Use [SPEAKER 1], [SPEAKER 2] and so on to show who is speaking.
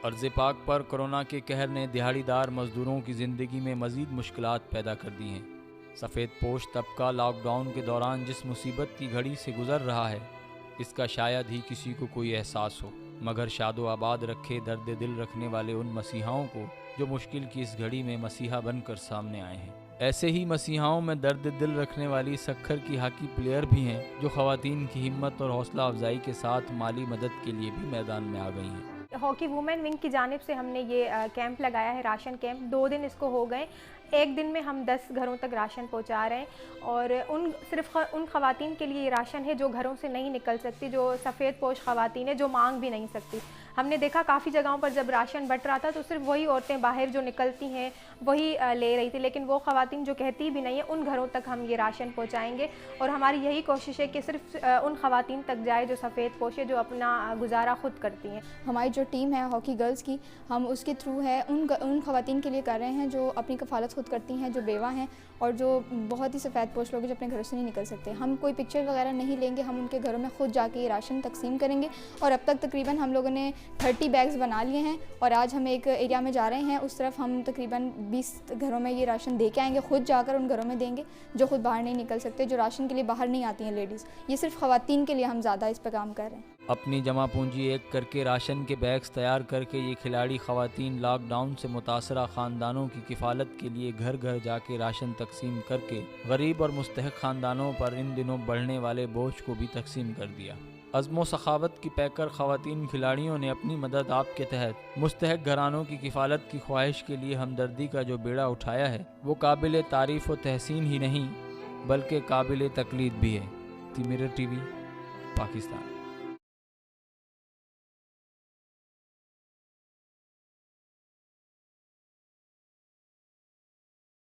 [SPEAKER 1] अर्ज़ पाक पर कोरोना के कहर ने दिहाड़ीदार मज़दूरों की ज़िंदगी में मज़ीद मुश्किलात पैदा कर दी हैं। सफ़ेद पोश तबका लॉकडाउन के दौरान जिस मुसीबत की घड़ी से गुज़र रहा है, इसका शायद ही किसी को कोई एहसास हो, मगर शादो आबाद रखे दर्द दिल रखने वाले उन मसीहाओं को जो मुश्किल की इस घड़ी में मसीहा बनकर सामने आए हैं। ऐसे ही मसीहाओं में दर्द दिल रखने वाली सक्खर की हॉकी प्लेयर भी हैं, जो ख़वातीन की हिम्मत और हौसला अफजाई के साथ माली मदद के लिए भी मैदान में आ गई हैं।
[SPEAKER 2] हॉकी वुमेन विंग की जानिब से हमने ये कैंप लगाया है, राशन कैंप। 2 दिन इसको हो गए। एक दिन में हम 10 घरों तक राशन पहुंचा रहे हैं और सिर्फ उन ख़वातीन के लिए ये राशन है जो घरों से नहीं निकल सकती, जो सफ़ेद पोश ख़वातीन है, जो मांग भी नहीं सकती। हमने देखा काफ़ी जगहों पर जब राशन बँट रहा था तो सिर्फ वही औरतें बाहर जो निकलती हैं वही ले रही थी, लेकिन वो ख़वातीन जो कहती भी नहीं है उन घरों तक हम ये राशन पहुँचाएँगे। और हमारी यही कोशिश है कि सिर्फ उन ख़वातीन तक जाए जो सफ़ेद पोश है, जो अपना गुजारा ख़ुद करती हैं।
[SPEAKER 3] हमारी जो टीम है हॉकी गर्ल्स की, हम उसके थ्रू है उन ख़वातीन के लिए कर रहे हैं जो अपनी कफ़ालत खुद करती हैं, जो बेवा हैं और जो बहुत ही सफ़ेद पोश लोग हैं जो अपने घरों से नहीं निकल सकते। हम कोई पिक्चर वगैरह नहीं लेंगे, हम उनके घरों में खुद जाके ये राशन तकसीम करेंगे। और अब तक तकरीबन हम लोगों ने 30 बैग्स बना लिए हैं और आज हम एक एरिया में जा रहे हैं, उस तरफ हम तकरीबन 20 घरों में ये राशन दे के आएंगे, खुद जाकर उन घरों में देंगे जो खुद बाहर नहीं निकल सकते, जो राशन के लिए बाहर नहीं आती हैं लेडीज़। ये सिर्फ ख़वातीन के लिए हम ज़्यादा इस पर काम कर रहे हैं।
[SPEAKER 1] अपनी जमा पूंजी एक करके राशन के बैग्स तैयार करके ये खिलाड़ी ख़वातीन लॉकडाउन से मुतासरा ख़ानदानों की किफ़ालत के लिए घर घर जाके राशन तकसीम करके गरीब और मुस्तहक़ ख़ानदानों पर इन दिनों बढ़ने वाले बोझ को भी तकसीम कर दिया। अज़्म सखावत की पैकर ख़वातीन खिलाड़ियों ने अपनी मदद आपके तहत मुस्तहक़ घरानों की किफ़ालत की ख्वाहिश के लिए हमदर्दी का जो बेड़ा उठाया है, वो काबिल तारीफ़ व तहसीन ही नहीं बल्कि काबिल तकलीद भी है। The mirror TV, Pakistan.